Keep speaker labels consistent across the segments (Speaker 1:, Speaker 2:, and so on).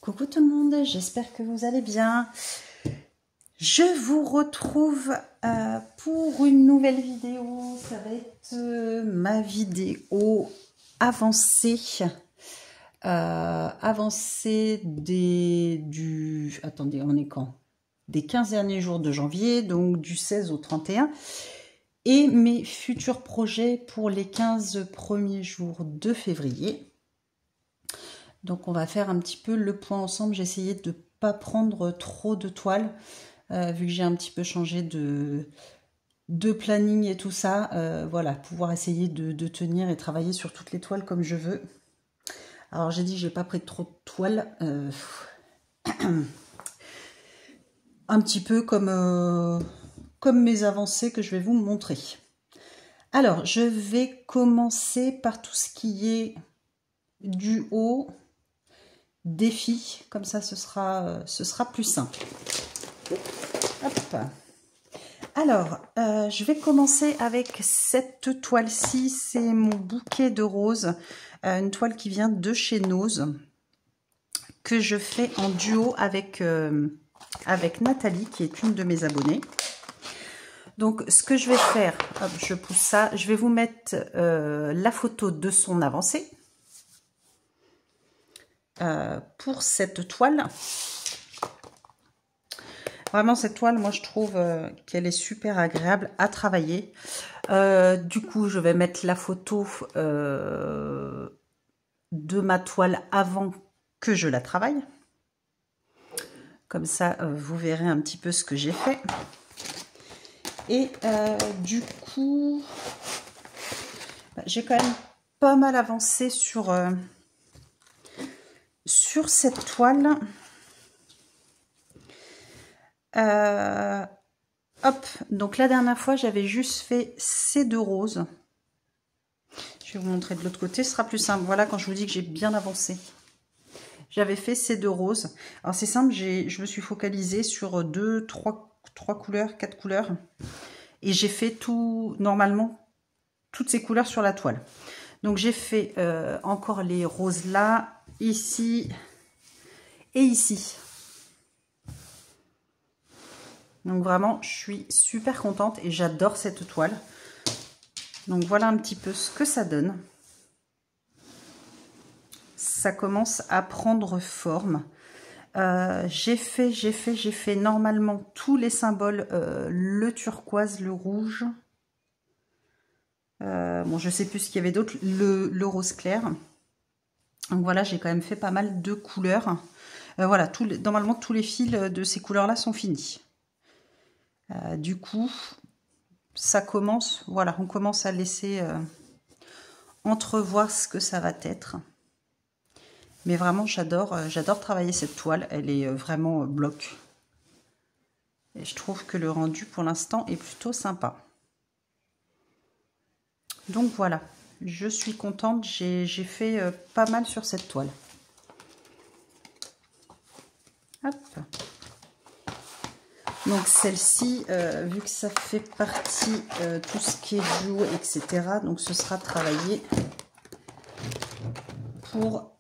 Speaker 1: Coucou tout le monde, j'espère que vous allez bien. Je vous retrouve pour une nouvelle vidéo. Ça va être ma vidéo avancée. Avancée attendez, on est quand? Des 15 derniers jours de janvier, donc du 16 au 31. Et mes futurs projets pour les 15 premiers jours de février. Donc on va faire un petit peu le point ensemble. J'ai essayé de ne pas prendre trop de toile, vu que j'ai un petit peu changé de planning et tout ça. Voilà, pouvoir essayer de tenir et travailler sur toutes les toiles comme je veux. Alors j'ai dit que j'ai pas pris trop de toile. Un petit peu comme mes avancées que je vais vous montrer. Alors je vais commencer par tout ce qui est du haut. Défi, comme ça ce sera plus simple. Hop. Alors, je vais commencer avec cette toile-ci, c'est mon bouquet de roses, une toile qui vient de chez Nose, que je fais en duo avec Nathalie, qui est une de mes abonnées. Donc, ce que je vais faire, hop, je pousse ça, je vais vous mettre la photo de son avancée. Pour cette toile. Vraiment cette toile, moi je trouve qu'elle est super agréable à travailler. Du coup, je vais mettre la photo de ma toile avant que je la travaille. Comme ça, vous verrez un petit peu ce que j'ai fait. Et du coup, j'ai quand même pas mal avancé sur cette toile. Hop, donc la dernière fois j'avais juste fait ces deux roses. Je vais vous montrer de l'autre côté, ce sera plus simple. Voilà, quand je vous dis que j'ai bien avancé, j'avais fait ces deux roses. Alors c'est simple, je me suis focalisée sur 3 couleurs, 4 couleurs, et j'ai fait tout normalement toutes ces couleurs sur la toile. Donc j'ai fait encore les roses là, ici et ici. Donc vraiment, je suis super contente et j'adore cette toile. Donc voilà un petit peu ce que ça donne. Ça commence à prendre forme. J'ai fait normalement tous les symboles, le turquoise, le rouge. Bon, je sais plus ce qu'il y avait d'autre, le rose clair. Donc voilà, j'ai quand même fait pas mal de couleurs. Voilà, normalement tous les fils de ces couleurs-là sont finis. Du coup, ça commence, voilà, on commence à laisser entrevoir ce que ça va être. Mais vraiment, j'adore travailler cette toile. Elle est vraiment bloc. Et je trouve que le rendu, pour l'instant, est plutôt sympa. Donc voilà, je suis contente. J'ai fait pas mal sur cette toile. Hop. Donc celle-ci, vu que ça fait partie tout ce qui est duo, etc. Donc ce sera travaillé pour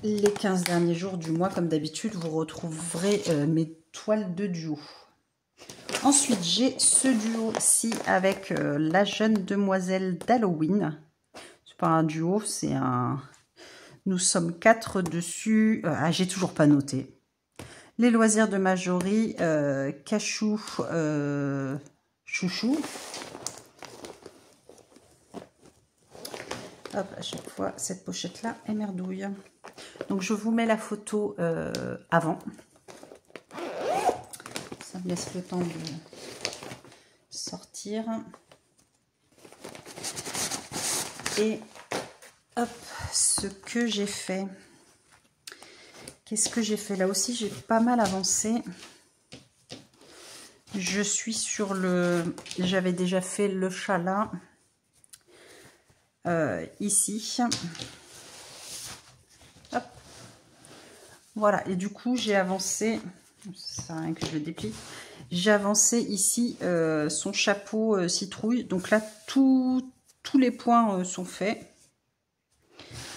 Speaker 1: les 15 derniers jours du mois. Comme d'habitude, vous retrouverez mes toiles de duo. Ensuite, j'ai ce duo-ci avec la jeune demoiselle d'Halloween. C'est pas un duo, c'est un... Nous sommes 4 dessus. J'ai toujours pas noté. Les loisirs de Marjorie, Cachou, Chouchou. Hop, à chaque fois, cette pochette-là est merdouille. Donc, je vous mets la photo avant. Ça me laisse le temps de sortir. Et hop, ce que j'ai fait. Qu'est-ce que j'ai fait? Là aussi, j'ai pas mal avancé. Je suis sur le... J'avais déjà fait le chat là. Ici. Hop. Voilà. Et du coup, j'ai avancé... Ça sert à rien que je le déplie. J'ai avancé ici son chapeau citrouille. Donc là, tous les points sont faits.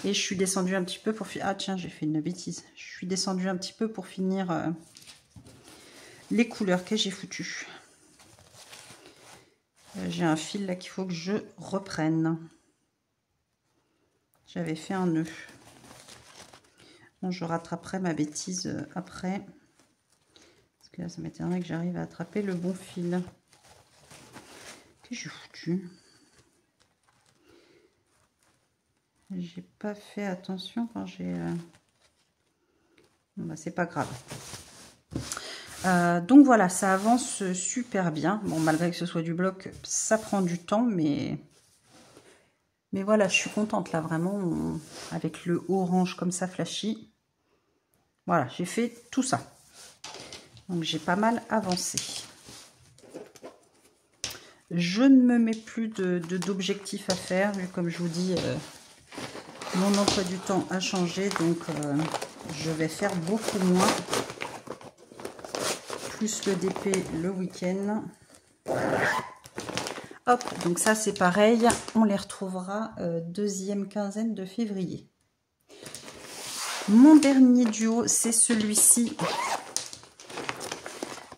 Speaker 1: Et je suis descendue un petit peu pour finir... Ah tiens, j'ai fait une bêtise. Je suis descendue un petit peu pour finir les couleurs que j'ai foutues. J'ai un fil là qu'il faut que je reprenne. J'avais fait un nœud. Bon, je rattraperai ma bêtise après. Parce que là, ça m'étonnerait que j'arrive à attraper le bon fil. Qu'est-ce que j'ai foutu? J'ai pas fait attention quand j'ai... Bon, bah, c'est pas grave. Donc voilà, ça avance super bien. Bon, malgré que ce soit du bloc, ça prend du temps, mais voilà, je suis contente là, vraiment, avec le orange comme ça, flashy. Voilà, j'ai fait tout ça. Donc j'ai pas mal avancé. Je ne me mets plus d'objectifs à faire, vu comme je vous dis... mon emploi du temps a changé, donc je vais faire beaucoup moins. Plus le DP le week-end. Hop, donc ça c'est pareil. On les retrouvera deuxième quinzaine de février. Mon dernier duo, c'est celui-ci.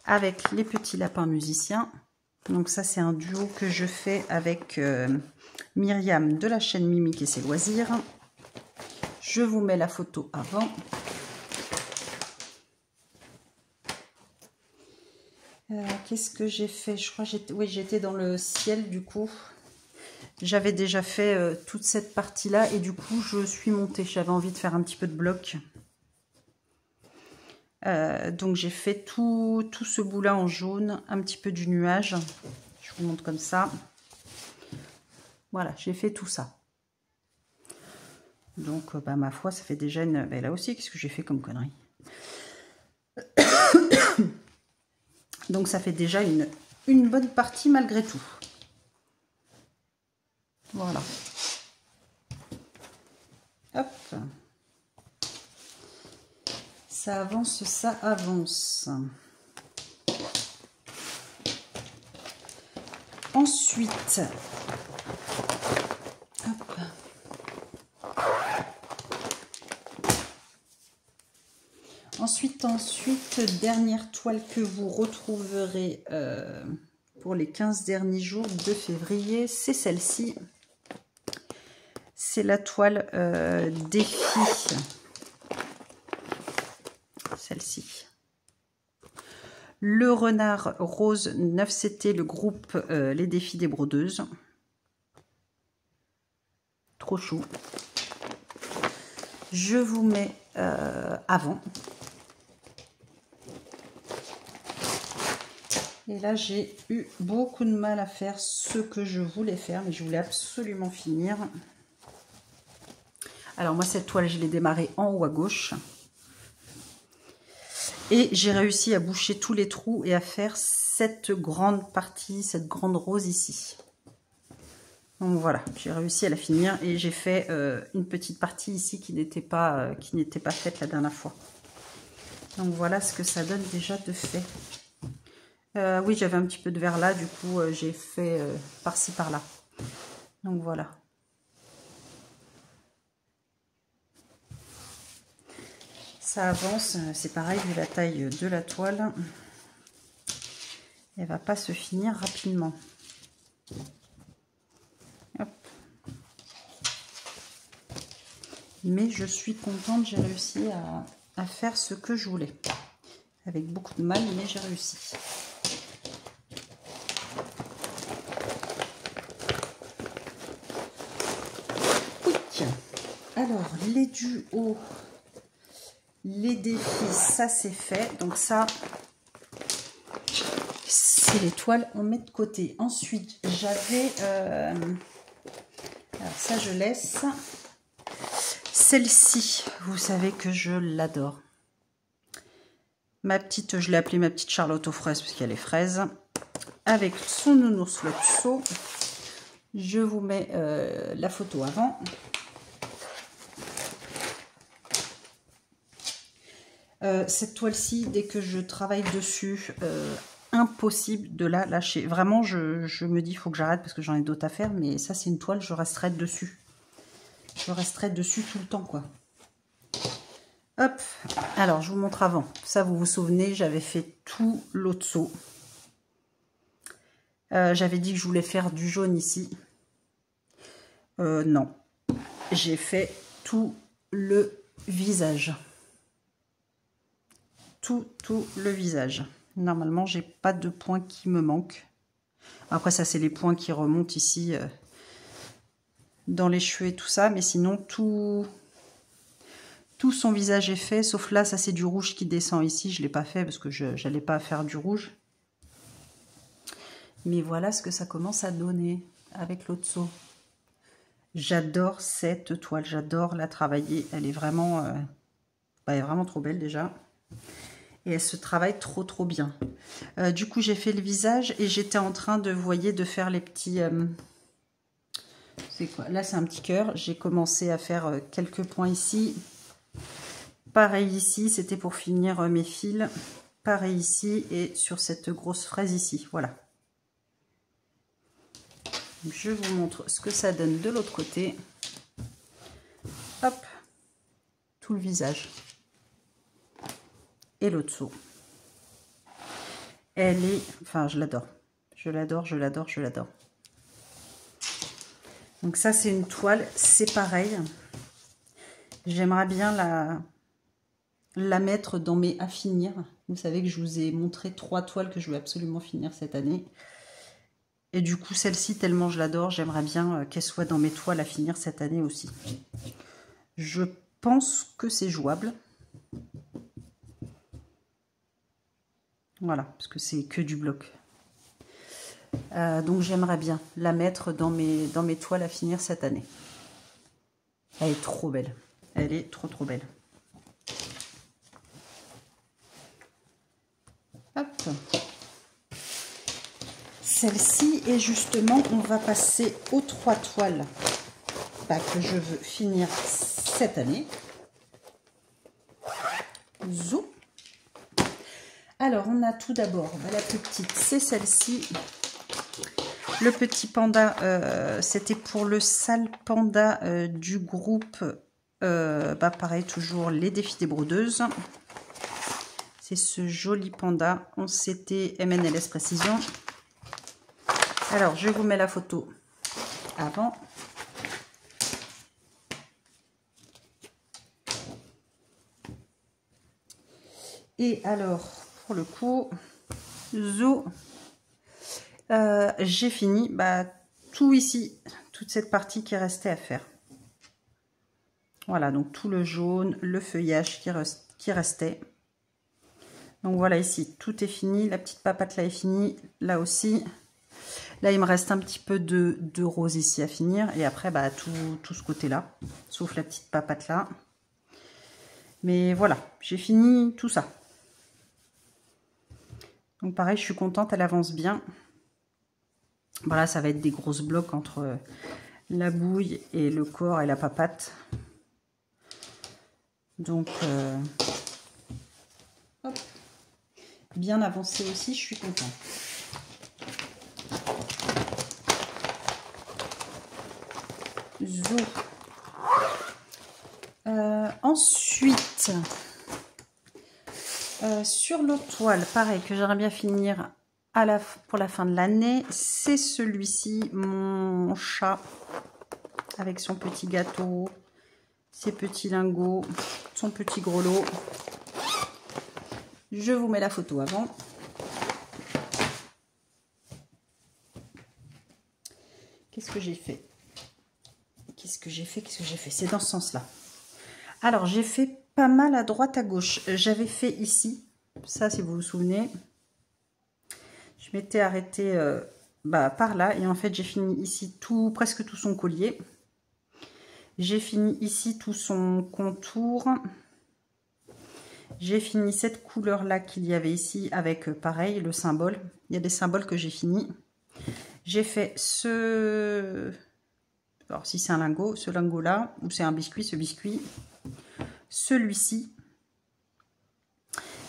Speaker 1: Avec les petits lapins musiciens. Donc ça c'est un duo que je fais avec Myriam de la chaîne Mimique et ses loisirs. Je vous mets la photo avant. Qu'est-ce que j'ai fait? Je crois que j'étais dans le ciel du coup. J'avais déjà fait toute cette partie-là et du coup je suis montée. J'avais envie de faire un petit peu de bloc. Donc j'ai fait tout ce bout-là en jaune, un petit peu du nuage. Je vous montre comme ça. Voilà, j'ai fait tout ça. Donc, bah, ma foi, ça fait déjà une... Bah, là aussi, qu'est-ce que j'ai fait comme connerie? Donc, ça fait déjà une bonne partie malgré tout. Voilà. Hop. Ça avance, ça avance. Ensuite... Hop. Ensuite, dernière toile que vous retrouverez pour les 15 derniers jours de février, c'est celle-ci. C'est la toile défi. Celle-ci. Le renard rose 9CT, le groupe Les Défis des Brodeuses. Trop chou. Je vous mets avant. Et là, j'ai eu beaucoup de mal à faire ce que je voulais faire, mais je voulais absolument finir. Alors moi, cette toile, je l'ai démarrée en haut à gauche. Et j'ai réussi à boucher tous les trous et à faire cette grande partie, cette grande rose ici. Donc voilà, j'ai réussi à la finir et j'ai fait une petite partie ici qui n'était pas faite la dernière fois. Donc voilà ce que ça donne déjà de fait. Oui, j'avais un petit peu de vert là, du coup j'ai fait par-ci par-là. Donc voilà. Ça avance, c'est pareil vu la taille de la toile. Elle va pas se finir rapidement. Hop. Mais je suis contente, j'ai réussi à faire ce que je voulais. Avec beaucoup de mal, mais j'ai réussi. Alors, les duos, les défis, ça c'est fait. Donc ça, c'est les toiles, on met de côté. Ensuite, j'avais... alors ça, je laisse. Celle-ci, vous savez que je l'adore. Ma petite, je l'ai appelée ma petite Charlotte aux fraises parce qu'il y a les fraises. Avec son nounours Lotso. Je vous mets la photo avant. Cette toile-ci, dès que je travaille dessus, impossible de la lâcher. Vraiment, je me dis, il faut que j'arrête parce que j'en ai d'autres à faire. Mais ça, c'est une toile, je resterai dessus. je resterai dessus tout le temps, quoi. Hop, alors je vous montre avant. Ça, vous vous souvenez, j'avais fait tout l'autre saut. J'avais dit que je voulais faire du jaune ici. Non, j'ai fait tout le visage. Tout le visage. Normalement, j'ai pas de points qui me manquent. Après, ça, c'est les points qui remontent ici dans les cheveux et tout ça. Mais sinon, tout son visage est fait. Sauf là, ça, c'est du rouge qui descend ici. Je ne l'ai pas fait parce que je n'allais pas faire du rouge. Mais voilà ce que ça commence à donner avec l'autre saut. J'adore cette toile. J'adore la travailler. Elle est vraiment, elle est vraiment trop belle déjà. Et elle se travaille trop bien. Du coup, j'ai fait le visage et j'étais en train de, vous voyez, de faire les petits... c'est quoi? Là, c'est un petit cœur. J'ai commencé à faire quelques points ici. Pareil ici, c'était pour finir mes fils. Pareil ici et sur cette grosse fraise ici. Voilà. Je vous montre ce que ça donne de l'autre côté. Hop. Tout le visage. Et l'autre saut. Elle est... Enfin, je l'adore. Je l'adore, je l'adore, je l'adore. Donc ça, c'est une toile. C'est pareil. J'aimerais bien la mettre dans mes à finir. Vous savez que je vous ai montré 3 toiles que je veux absolument finir cette année. Et du coup, celle-ci, tellement je l'adore, j'aimerais bien qu'elle soit dans mes toiles à finir cette année aussi. Je pense que c'est jouable. Voilà, parce que c'est que du bloc. Donc j'aimerais bien la mettre dans mes toiles à finir cette année. Elle est trop belle. Elle est trop belle. Hop. Celle-ci, et justement, on va passer aux 3 toiles que je veux finir cette année. Zou. Alors, on a tout d'abord la plus petite, c'est celle-ci. Le petit panda, c'était pour le sale panda du groupe, pareil, toujours les défis des brodeuses. C'est ce joli panda, on s'était MNLS Précision. Alors, je vous mets la photo avant. Et alors, pour le coup, zou, j'ai fini tout ici, toute cette partie qui restait à faire. Voilà, donc tout le jaune, le feuillage qui restait. Donc voilà, ici, tout est fini. La petite papate là est finie, là aussi. Là, il me reste un petit peu de rose ici à finir. Et après, tout ce côté-là, sauf la petite papate là. Mais voilà, j'ai fini tout ça. Donc pareil, je suis contente, elle avance bien. Voilà, ça va être des grosses blocs entre la bouille et le corps et la papate. Donc, hop, bien avancé aussi, je suis contente. Zou. Ensuite, sur l'autre toile, pareil, que j'aimerais bien finir pour la fin de l'année, c'est celui-ci, mon chat, avec son petit gâteau, ses petits lingots, son petit gros lot. Je vous mets la photo avant. Qu'est-ce que j'ai fait? Qu'est-ce que j'ai fait? C'est dans ce sens-là. Alors, j'ai fait pas mal à droite, à gauche. J'avais fait ici, ça si vous vous souvenez. Je m'étais arrêtée par là. Et en fait, j'ai fini ici presque tout son collier. J'ai fini ici tout son contour. J'ai fini cette couleur-là qu'il y avait ici avec, pareil, le symbole. Il y a des symboles que j'ai fini. J'ai fait ce... Alors, si c'est un lingot, ce lingot-là, ou c'est un biscuit, ce biscuit. Celui-ci.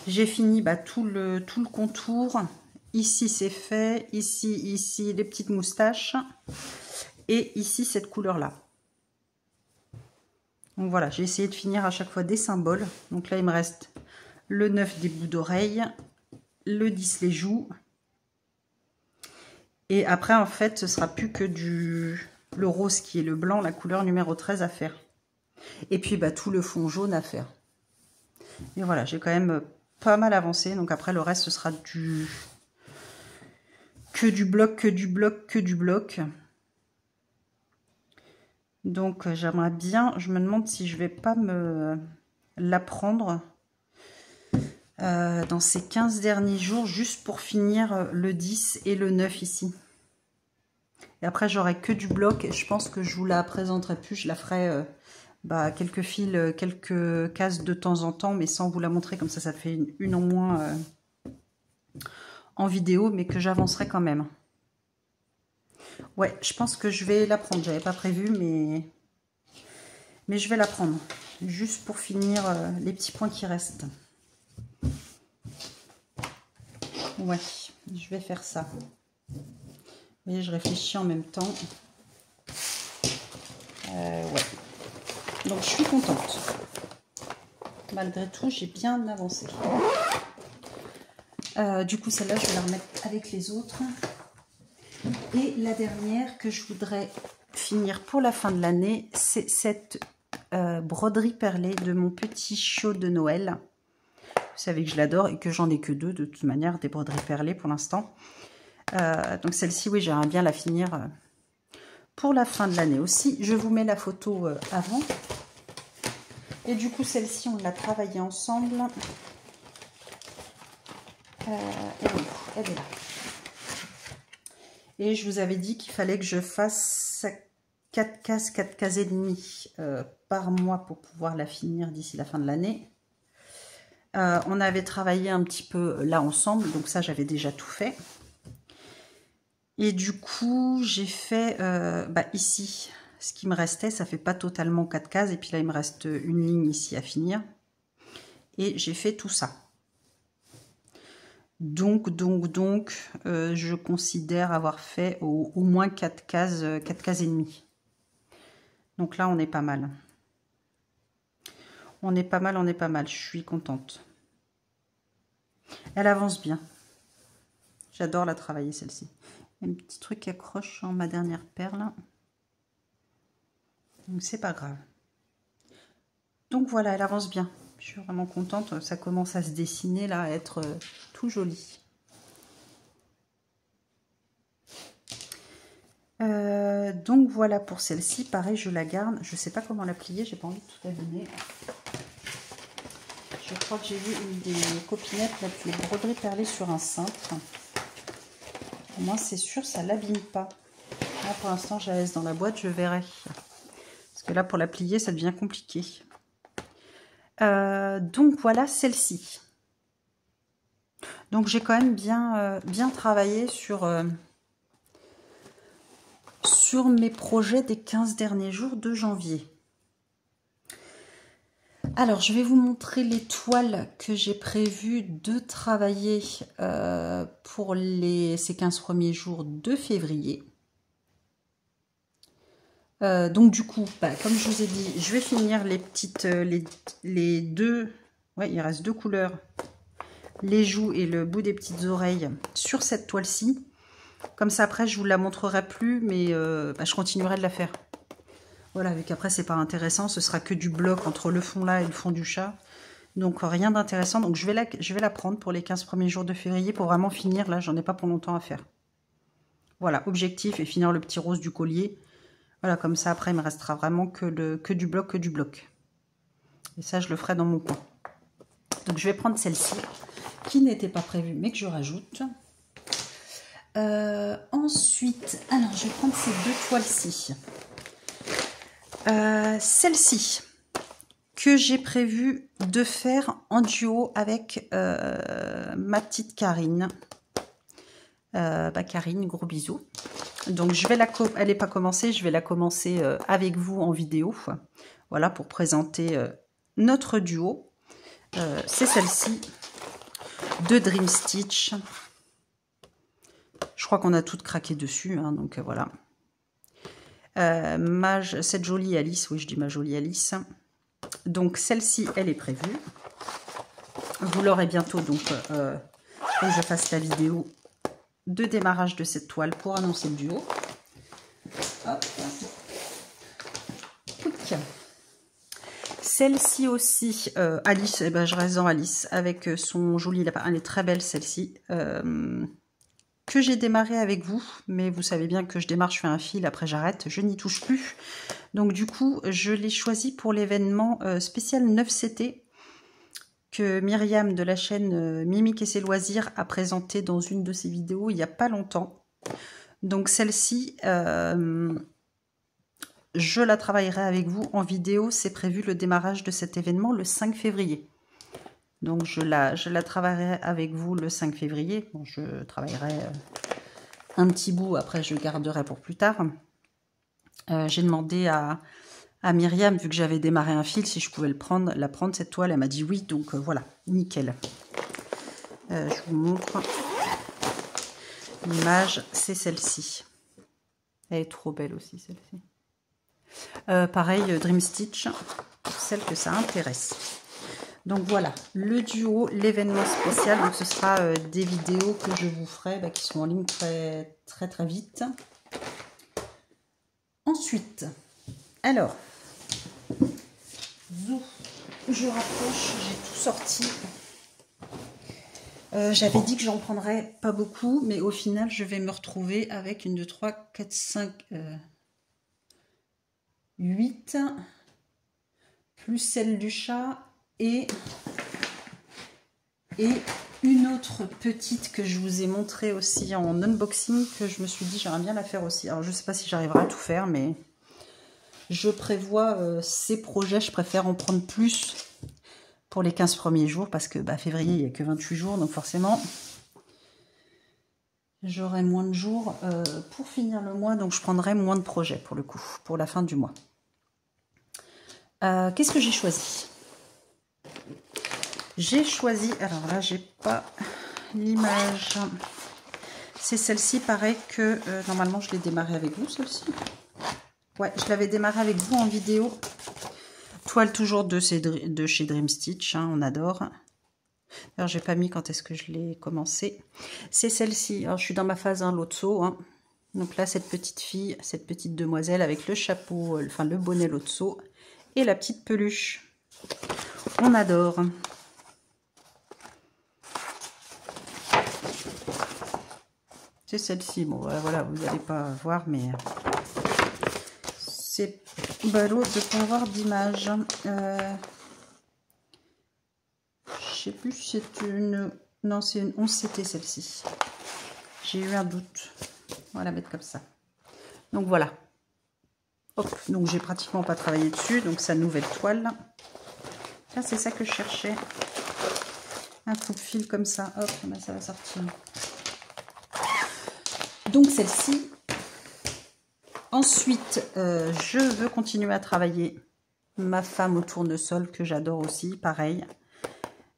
Speaker 1: J'ai fini tout le contour. Ici, c'est fait. Ici, les petites moustaches. Et ici, cette couleur-là. Donc voilà, j'ai essayé de finir à chaque fois des symboles. Donc là, il me reste le 9 des bouts d'oreilles, le 10 les joues. Et après, en fait, ce sera plus que le rose qui est le blanc, la couleur numéro 13 à faire. Et puis, bah, tout le fond jaune à faire. Et voilà, j'ai quand même pas mal avancé. Donc après, le reste, ce sera que du bloc, que du bloc, que du bloc. Donc j'aimerais bien, je me demande si je vais pas me l'apprendre dans ces 15 derniers jours, juste pour finir le 10 et le 9 ici. Et après, j'aurai que du bloc. Et je pense que je vous la présenterai plus. Je la ferai quelques fils, quelques cases de temps en temps, mais sans vous la montrer. Comme ça fait une en moins en vidéo, mais que j'avancerai quand même. Ouais, je pense que je vais la prendre. J'avais pas prévu, mais je vais la prendre. Juste pour finir les petits points qui restent. Ouais, je vais faire ça. Vous voyez, je réfléchis en même temps. Ouais. Donc, je suis contente. Malgré tout, j'ai bien avancé. Du coup, celle-là, je vais la remettre avec les autres. Et la dernière que je voudrais finir pour la fin de l'année, c'est cette broderie perlée de mon petit chiot de Noël. Vous savez que je l'adore et que j'en ai que deux de toute manière, des broderies perlées pour l'instant. Donc celle-ci, oui, j'aimerais bien la finir pour la fin de l'année aussi. Je vous mets la photo avant. Et du coup, celle-ci, on l'a travaillée ensemble. Elle est là. Et je vous avais dit qu'il fallait que je fasse 4 cases et demie par mois pour pouvoir la finir d'ici la fin de l'année. On avait travaillé un petit peu là ensemble, donc ça j'avais déjà tout fait. Et du coup j'ai fait ici ce qui me restait, ça fait pas totalement 4 cases, et puis là il me reste une ligne ici à finir. Et j'ai fait tout ça. Donc, je considère avoir fait au moins 4 cases et demie. Donc là, on est pas mal. On est pas mal. Je suis contente. Elle avance bien. J'adore la travailler, celle-ci. Il y a un petit truc qui accroche en ma dernière perle. Donc, c'est pas grave. Donc, voilà, elle avance bien. Je suis vraiment contente. Ça commence à se dessiner, là, à être tout joli. Donc voilà pour celle-ci, pareil je la garde, je sais pas comment la plier, j'ai pas envie de tout abîmer. Je crois que j'ai vu une des copinettes mettre les broderies perlées sur un cintre. Au moins c'est sûr ça l'abîme pas. Là pour l'instant je la laisse dans la boîte, je verrai. Parce que là pour la plier ça devient compliqué. Donc voilà celle-ci. Donc j'ai quand même bien travaillé sur mes projets des 15 derniers jours de janvier. Alors, je vais vous montrer les toiles que j'ai prévu de travailler pour ces 15 premiers jours de février. Donc du coup, comme je vous ai dit, je vais finir les petites, les deux, ouais, il reste 2 couleurs, les joues et le bout des petites oreilles sur cette toile-ci. Comme ça, après, je vous la montrerai plus, mais je continuerai de la faire. Voilà, vu qu'après, c'est pas intéressant. Ce sera que du bloc entre le fond là et le fond du chat. Donc, rien d'intéressant. Donc, je vais la prendre pour les 15 premiers jours de février pour vraiment finir. Là, j'en ai pas pour longtemps à faire. Voilà, objectif et finir le petit rose du collier. Voilà, comme ça, après, il me restera vraiment que du bloc, Et ça, je le ferai dans mon coin. Donc, je vais prendre celle-ci, qui n'était pas prévue, mais que je rajoute. Ensuite, alors je vais prendre ces 2 toiles-ci. Celle-ci que j'ai prévu de faire en duo avec ma petite Karine. Karine, gros bisous. Donc elle n'est pas commencée, je vais la commencer avec vous en vidéo. Voilà, pour présenter notre duo. C'est celle-ci de Dream Stitch. Je crois qu'on a toutes craqué dessus, hein, donc voilà. Cette jolie Alice, oui, je dis ma jolie Alice. Donc celle-ci, elle est prévue. Vous l'aurez bientôt, donc quand je fasse la vidéo de démarrage de cette toile pour annoncer le duo. Hop. Celle-ci aussi, Alice, eh ben, je reste dans Alice, avec son joli lapin. Elle est très belle celle-ci. Que j'ai démarré avec vous, mais vous savez bien que je démarre, je fais un fil, après j'arrête, je n'y touche plus. Donc du coup, je l'ai choisi pour l'événement spécial 9CT que Myriam de la chaîne Mimique et ses loisirs a présenté dans une de ses vidéos il n'y a pas longtemps. Donc celle-ci, je la travaillerai avec vous en vidéo. C'est prévu le démarrage de cet événement le 5 février. Donc je la travaillerai avec vous le 5 février. Bon, je travaillerai un petit bout, après je garderai pour plus tard. J'ai demandé à Myriam, vu que j'avais démarré un fil, si je pouvais la prendre cette toile. Elle m'a dit oui, donc voilà, nickel. Je vous montre l'image, c'est celle-ci. Elle est trop belle aussi, celle-ci. Pareil, Dream Stitch, pour celle que ça intéresse. Donc voilà, le duo, l'événement spécial. Donc ce sera des vidéos que je vous ferai, qui sont en ligne très vite. Ensuite, alors, je rapproche, j'ai tout sorti. J'avais dit que j'en prendrais pas beaucoup, mais au final, je vais me retrouver avec 1, 2, 3, 4, 5, 8, plus celle du chat et une autre petite que je vous ai montré aussi en unboxing, que je me suis dit j'aimerais bien la faire aussi. Alors je sais pas si j'arriverai à tout faire, mais je prévois ces projets, je préfère en prendre plus pour les 15 premiers jours, parce que février, il n'y a que 28 jours, donc forcément, j'aurai moins de jours pour finir le mois, donc je prendrai moins de projets pour le coup, pour la fin du mois. Qu'est-ce que j'ai choisi? J'ai choisi, alors là, j'ai pas l'image. C'est celle-ci, pareil que normalement, je l'ai démarré avec vous, celle-ci. Ouais, je l'avais démarré avec vous en vidéo. Toile toujours de chez Dream Stitch, hein, on adore. Alors, j'ai pas mis quand est-ce que je l'ai commencé. C'est celle-ci. Alors, je suis dans ma phase 1, Lotso. Hein. Donc là, cette petite fille, cette petite demoiselle avec le chapeau, enfin le bonnet Lotso et la petite peluche. On adore. C'est celle-ci. Bon, voilà, vous n'allez pas voir, mais c'est ballot de pas avoir d'image. Je sais plus si c'est une... Non, c'est une 11CT celle-ci. J'ai eu un doute. On va la mettre comme ça. Donc voilà. Hop. Donc j'ai pratiquement pas travaillé dessus. Donc sa nouvelle toile. Là, c'est ça que je cherchais. Un coupe-fil comme ça. Hop, ben, ça va sortir. Donc celle-ci. Ensuite, je veux continuer à travailler ma femme au tournesol que j'adore aussi. Pareil.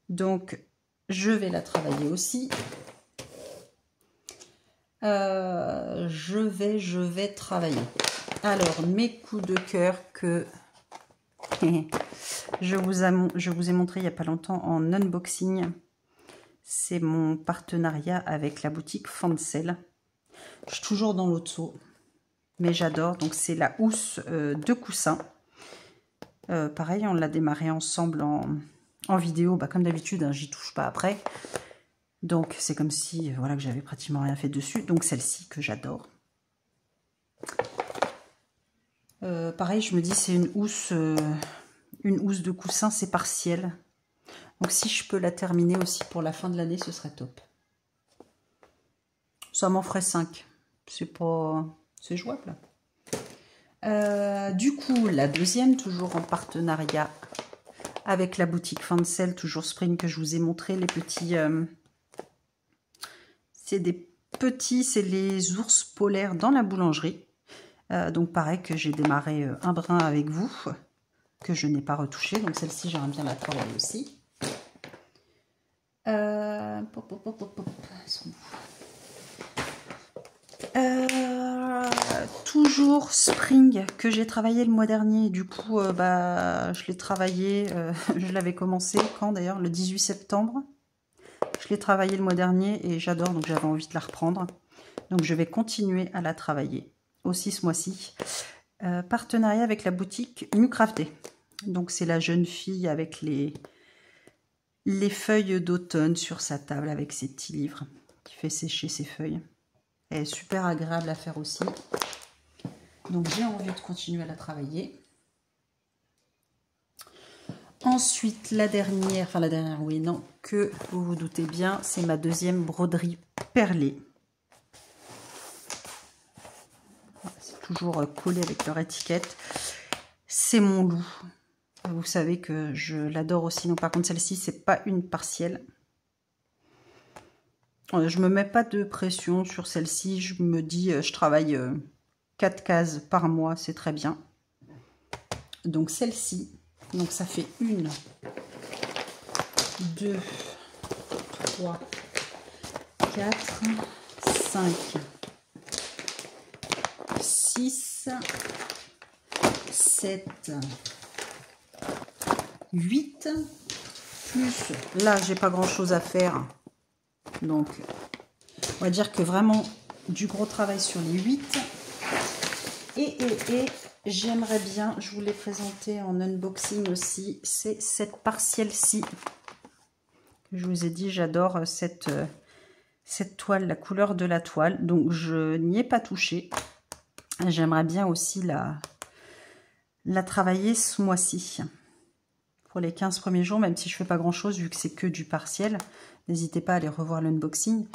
Speaker 1: Donc, je vais la travailler aussi. Je vais travailler. Alors, mes coups de cœur que je vous ai montré il n'y a pas longtemps en unboxing. C'est mon partenariat avec la boutique Fancel. Je suis toujours dans l'Otso, mais j'adore. Donc, c'est la housse de coussin. Pareil, on l'a démarré ensemble en vidéo, comme d'habitude, hein, j'y touche pas après. Donc c'est comme si voilà, que j'avais pratiquement rien fait dessus. Donc celle-ci que j'adore. Pareil, je me dis c'est une housse de coussin, c'est partiel. Donc si je peux la terminer aussi pour la fin de l'année, ce serait top. Ça m'en ferait 5. C'est jouable. Du coup, la deuxième, toujours en partenariat avec la boutique Fancel, toujours Spring, que je vous ai montré, les petits... c'est des petits, c'est les ours polaires dans la boulangerie. Donc pareil que j'ai démarré un brin avec vous, que je n'ai pas retouché. Donc celle-ci, j'aimerais bien la travailler aussi. toujours Spring que j'ai travaillé le mois dernier. Du coup, je l'ai travaillé, je l'avais commencé quand d'ailleurs? Le 18 septembre. Je l'ai travaillé le mois dernier et j'adore, donc j'avais envie de la reprendre. Donc je vais continuer à la travailler aussi ce mois-ci. Partenariat avec la boutique Mucrafté. Donc c'est la jeune fille avec les feuilles d'automne sur sa table avec ses petits livres qui fait sécher ses feuilles. Elle est super agréable à faire aussi. Donc j'ai envie de continuer à la travailler. Ensuite, la dernière, oui, non, que vous vous doutez bien, c'est ma deuxième broderie perlée. C'est toujours collé avec leur étiquette. C'est mon loup. Vous savez que je l'adore aussi. Donc par contre, celle-ci, c'est pas une partielle. Je me mets pas de pression sur celle-ci. Je me dis, je travaille 4 cases par mois, c'est très bien. Donc celle-ci, donc ça fait 1, 2, 3, 4, 5, 6, 7, 8, plus, là j'ai pas grand chose à faire, donc on va dire que vraiment du gros travail sur les 8, et j'aimerais bien, je vous l'ai présenté en unboxing aussi, c'est cette partielle-ci. Je vous ai dit, j'adore cette toile, la couleur de la toile, donc je n'y ai pas touché. J'aimerais bien aussi la travailler ce mois-ci. Pour les 15 premiers jours, même si je fais pas grand-chose, vu que c'est que du partiel, n'hésitez pas à aller revoir l'unboxing.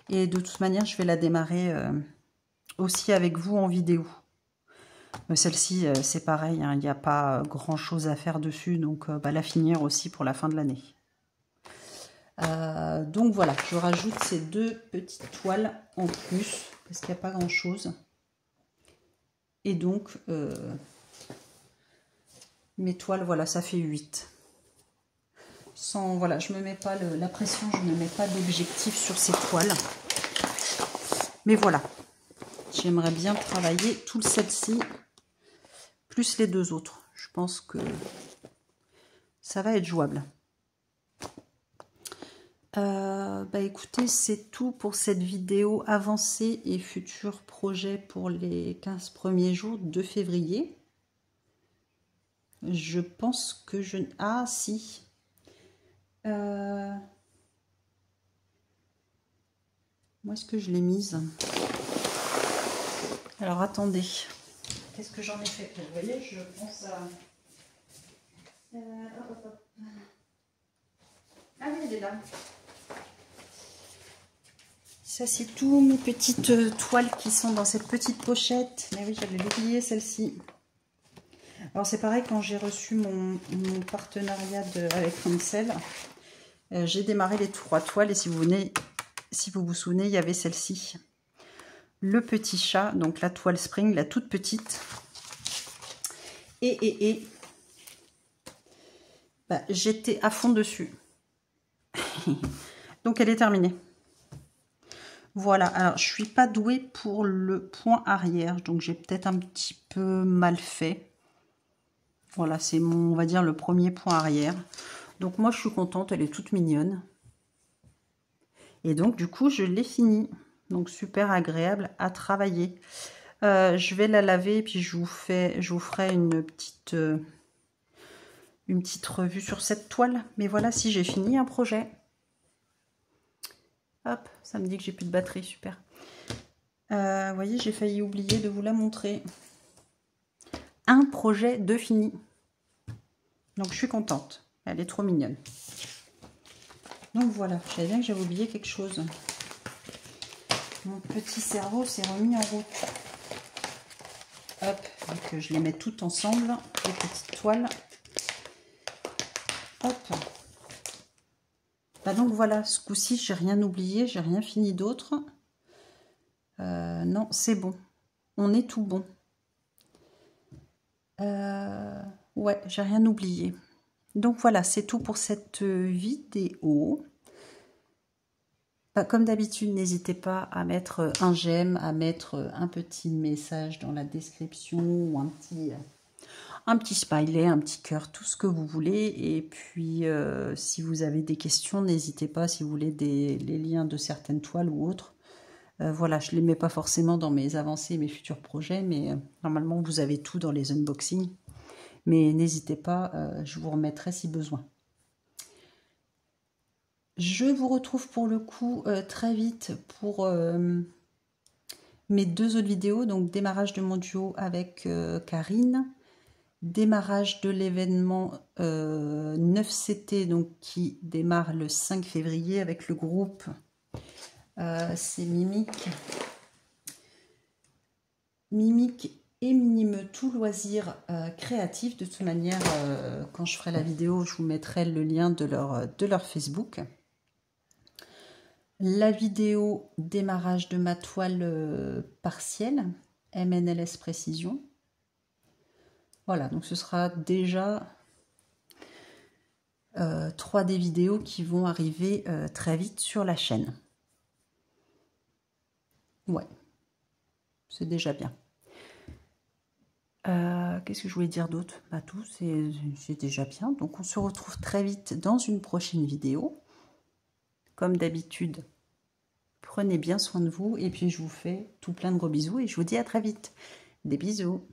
Speaker 1: Et de toute manière, je vais la démarrer aussi avec vous en vidéo. Celle-ci, c'est pareil, hein, il n'y a pas grand-chose à faire dessus, donc la finir aussi pour la fin de l'année. Donc voilà, je rajoute ces 2 petites toiles en plus, parce qu'il n'y a pas grand-chose. Et donc, mes toiles, voilà, ça fait 8. Sans, voilà, je me mets pas la pression, je ne mets pas d'objectif sur ces toiles. Mais voilà, j'aimerais bien travailler tout celle-ci, plus les 2 autres. Je pense que ça va être jouable. Écoutez, c'est tout pour cette vidéo avancée et futurs projets pour les 15 premiers jours de février. Je pense que je... Ah, si. Où est-ce que je l'ai mise? Alors, attendez. Qu'est-ce que j'en ai fait? Vous voyez, je pense à... Ah oui, elle est là. Ça, c'est tout mes petites toiles qui sont dans cette petite pochette. Mais oui, j'avais oublié celle-ci. Alors, c'est pareil, quand j'ai reçu mon partenariat avec Rincel, j'ai démarré les 3 toiles. Et si vous vous souvenez, il y avait celle-ci. Le petit chat, donc la toile Spring, la toute petite. J'étais à fond dessus. Donc, elle est terminée. Voilà, alors je suis pas douée pour le point arrière, donc j'ai peut-être un petit peu mal fait. Voilà, c'est mon, on va dire, le premier point arrière. Donc moi je suis contente, elle est toute mignonne. Et donc du coup je l'ai finie. Donc super agréable à travailler. Je vais la laver et puis je vous ferai une petite revue sur cette toile. Mais voilà, si j'ai fini un projet. Hop, ça me dit que j'ai plus de batterie, super. Vous voyez, j'ai failli oublier de vous la montrer. Un projet de fini. Donc je suis contente. Elle est trop mignonne. Donc voilà, je savais bien que j'avais oublié quelque chose. Mon petit cerveau s'est remis en route. Hop, donc je les mets toutes ensemble, les petites toiles. Hop. Donc voilà, ce coup-ci, j'ai rien oublié, j'ai rien fini d'autre. Non, c'est bon. On est tout bon. Ouais, j'ai rien oublié. Donc voilà, c'est tout pour cette vidéo. Comme d'habitude, n'hésitez pas à mettre un j'aime, à mettre un petit message dans la description ou un petit smiley, un petit cœur, tout ce que vous voulez. Et puis, si vous avez des questions, n'hésitez pas, si vous voulez les liens de certaines toiles ou autres. Voilà, je ne les mets pas forcément dans mes avancées et mes futurs projets, mais normalement, vous avez tout dans les unboxings. Mais n'hésitez pas, je vous remettrai si besoin. Je vous retrouve pour le coup très vite pour mes 2 autres vidéos, donc démarrage de mon duo avec Karine, démarrage de l'événement 9CT, donc qui démarre le 5 février avec le groupe, c'est Mimique et Minime tout loisir créatif. De toute manière, quand je ferai la vidéo, je vous mettrai le lien de leur Facebook. La vidéo démarrage de ma toile partielle, MNLS Précision. Voilà, donc ce sera déjà 3 des vidéos qui vont arriver très vite sur la chaîne. Ouais, c'est déjà bien. Qu'est-ce que je voulais dire d'autre? Tout, c'est déjà bien. Donc on se retrouve très vite dans une prochaine vidéo. Comme d'habitude, prenez bien soin de vous et puis je vous fais tout plein de gros bisous et je vous dis à très vite. Des bisous.